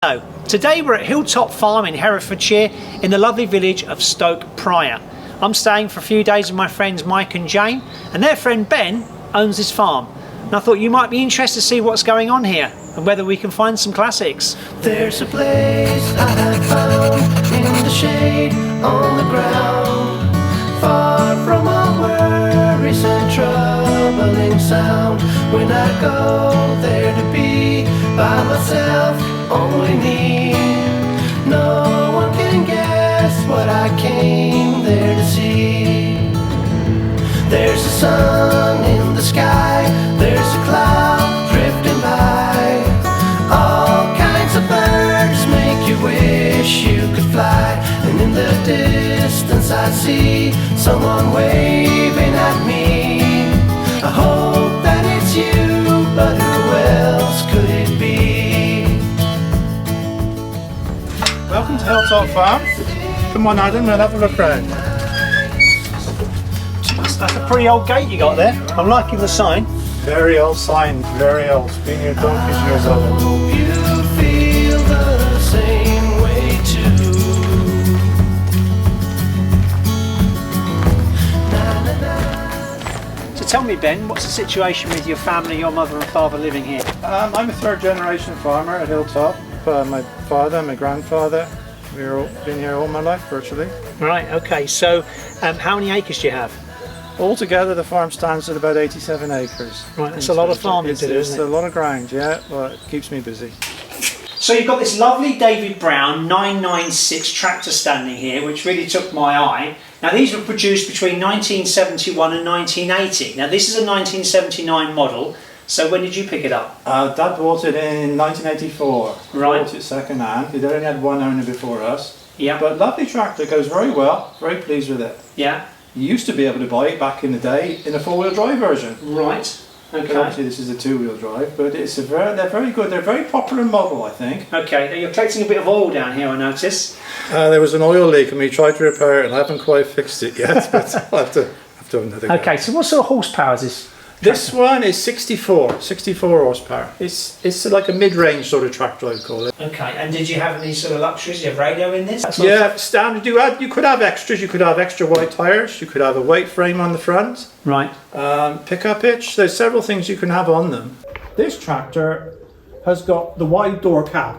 Hello, today we're at Hilltop Farm in Herefordshire in the lovely village of Stoke Prior. I'm staying for a few days with my friends Mike and Jane, and their friend Ben owns this farm. And I thought you might be interested to see what's going on here and whether we can find some classics. There's a place I have found in the shade on the ground, far from all worries and troubling sound. When I go there to be by myself, only me, no one can guess what I came there to see. There's a sun in the sky, there's a cloud drifting by, all kinds of birds make you wish you could fly. And in the distance I see someone waving at me. I hope that it's you, but who else could it be? Welcome to Hilltop Farm. Come on Adam, we'll have a look round. That's a pretty old gate you got there. I'm liking the sign. Very old sign, very old. It's been here donkeys years old. Hope you feel the same way too. So tell me Ben, what's the situation with your family, your mother and father living here? I'm a third generation farmer at Hilltop. My father, my grandfather, we've all been here all my life virtually. Right, okay, so how many acres do you have? Altogether the farm stands at about 87 acres. Right, that's a lot of farming to do, It's isn't a it? lot of ground, yeah, but it keeps me busy. So you've got this lovely David Brown 996 tractor standing here, which really took my eye. Now these were produced between 1971 and 1980. Now this is a 1979 model, so when did you pick it up? Dad bought it in 1984. Right. Bought it second hand. He'd only had one owner before us. Yeah. But lovely tractor, goes very well, very pleased with it. Yeah. You used to be able to buy it back in the day in a four-wheel drive version. Right. But Okay. obviously this is a two-wheel drive, but they're very good. They're a very popular model, I think. Okay, now you're collecting a bit of oil down here, I notice. There was an oil leak and we tried to repair it and I haven't quite fixed it yet, but I'll have to have another go. Okay, so what sort of horsepower is this? This one is 64 horsepower. It's like a mid-range sort of tractor, I'd call it. Okay, and did you have any sort of luxuries? Did you have radio in this? Yeah, standard. You could have extras. You could have extra wide tyres. You could have a weight frame on the front. Right. Pickup hitch. There's several things you can have on them. This tractor has got the wide door cab.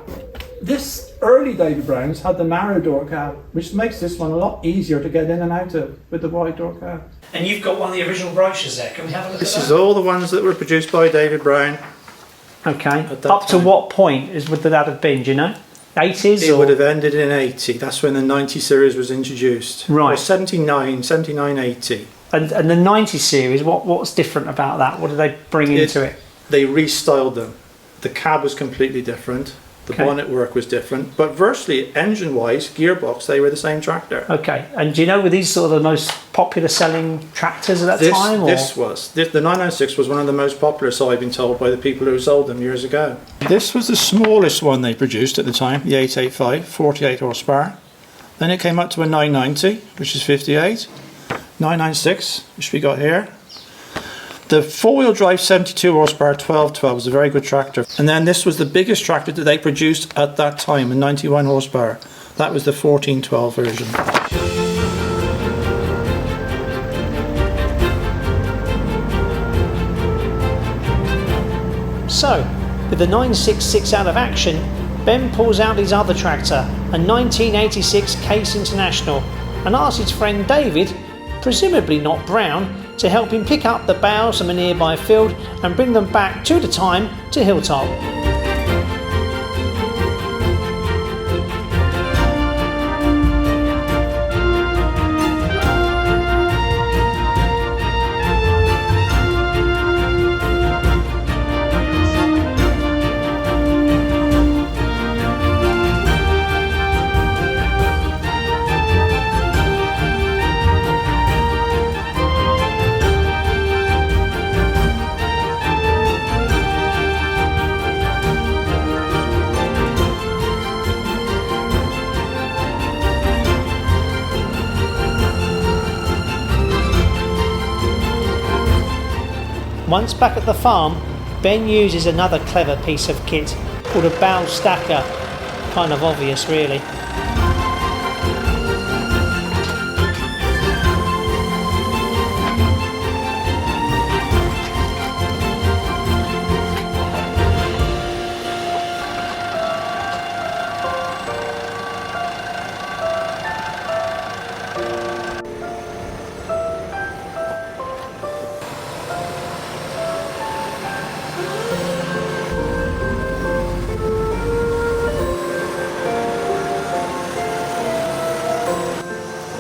This early David Browns had the narrow door cab, which makes this one a lot easier to get in and out of with the wide door cab. And you've got one of the original brochures there. Can we have a look This at is that? all the ones that were produced by David Brown. Okay. At that Up to time. what point would that have been, do you know? 80s? It or? would have ended in 80. That's when the 90 series was introduced. Right. Or 79, 80. And the 90 series, what's different about that? What did they bring into it? They restyled them. The cab was completely different. The Okay. bonnet work was different. But virtually, engine-wise, gearbox, they were the same tractor. Okay. And do you know, were these sort of the most popular selling tractors at that time? Or? The 996 was one of the most popular, so I've been told by the people who sold them years ago. This was the smallest one they produced at the time, the 885, 48 horsepower. Then it came up to a 990, which is 58. 996, which we got here. The four-wheel drive 72 horsepower 1212 was a very good tractor. And then this was the biggest tractor that they produced at that time, a 91 horsepower. That was the 1412 version. So, with the 966 out of action, Ben pulls out his other tractor, a 1986 Case International, and asks his friend David, presumably not Brown, to help him pick up the bales from a nearby field and bring them back 2 at a time to Hilltop. Once back at the farm, Ben uses another clever piece of kit called a bale stacker, kind of obvious, really.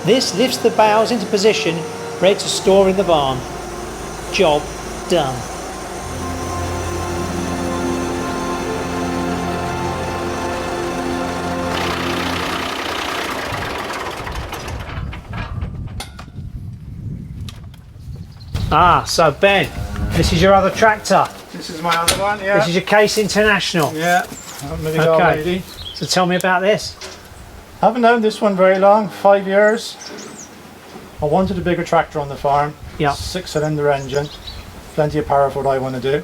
This lifts the bales into position, ready to store in the barn. Job done. Ah, so Ben, this is your other tractor. This is my other one, yeah. This is your Case International. Yeah, okay. So tell me about this. I haven't owned this one very long, 5 years. I wanted a bigger tractor on the farm. Yeah. 6-cylinder engine, plenty of power for what I want to do.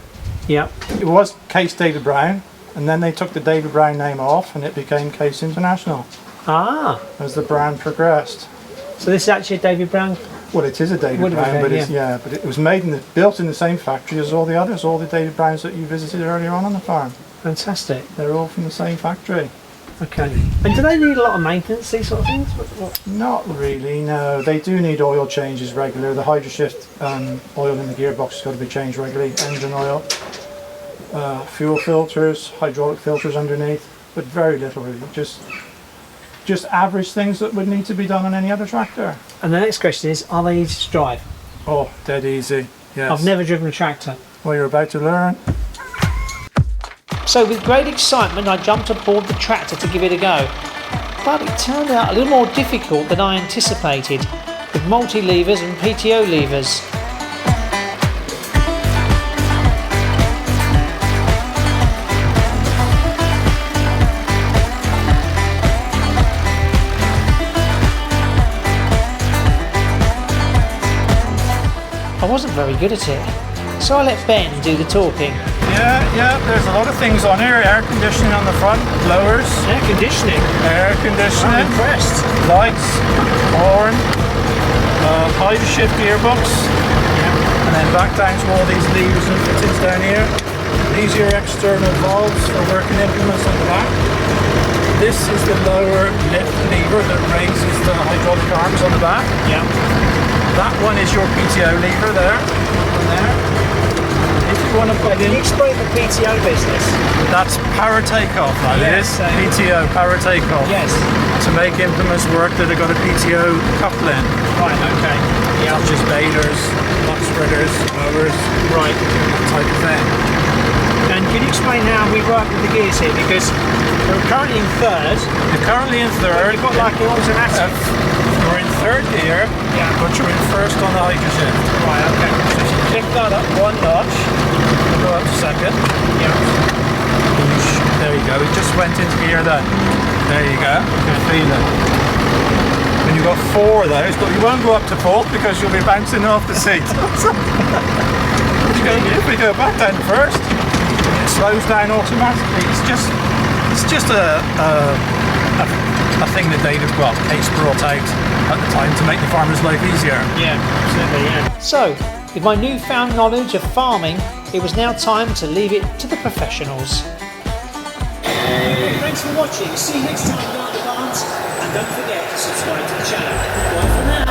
Yeah. It was Case David Brown, and then they took the David Brown name off and it became Case International Ah. as the brand progressed. So this is actually a David Brown. Well, it is a David Would have Brown, been, but it's, yeah, but it was made built in the same factory as all the others, all the David Browns that you visited earlier on the farm. Fantastic. They're all from the same factory. Okay. And do they need a lot of maintenance, these sort of things? What? Not really, no. They do need oil changes regular. The Hydroshift oil in the gearbox has got to be changed regularly. Engine oil, fuel filters, hydraulic filters underneath, but very little really. Just average things that would need to be done on any other tractor. And the next question is, are they easy to drive? Oh, dead easy. Yes. I've never driven a tractor. Well, you're about to learn. So with great excitement I jumped aboard the tractor to give it a go. But it turned out a little more difficult than I anticipated, with multi-levers and PTO levers. I wasn't very good at it, so I let Ben do the talking. Yeah, there's a lot of things on here. Air conditioning on the front, blowers. Air conditioning? Air conditioning. I'm impressed. Lights, horn, Hydroshift gearbox. Yeah. And then back down to all these levers and fittings down here. These are your external valves for working implements on the back. This is the lower lift lever that raises the hydraulic arms on the back. Yeah. That one is your PTO lever there. And there. If you want to put Can in, you explain the PTO business? that's power takeoff, that Yes, is. PTO, power takeoff. Yes. To make implements work that have got a PTO coupling, Right, okay. Yeah. such as balers, box spreaders, mowers, Right. that type of thing. And can you explain how we work with the gears here? Because we're currently in third. You're currently in third. We've got like an automatic. You're in third gear, Yeah. but you're in first on the Hydroshift. Right, okay. So if you click that up one notch, you go up to second. Yeah. There you go, it just went into gear then. There you go, good feeling. And you've got 4 of those, but you won't go up to 4th because you'll be bouncing off the seat. If we go back down first, it slows down automatically. It's just a thing that David, Case brought out at the time to make the farmer's life easier. Yeah, absolutely, yeah. So, with my newfound knowledge of farming, it was now time to leave it to the professionals. Thanks for watching. See you next time, Garden Barns. And don't forget to subscribe to the channel. Bye for now.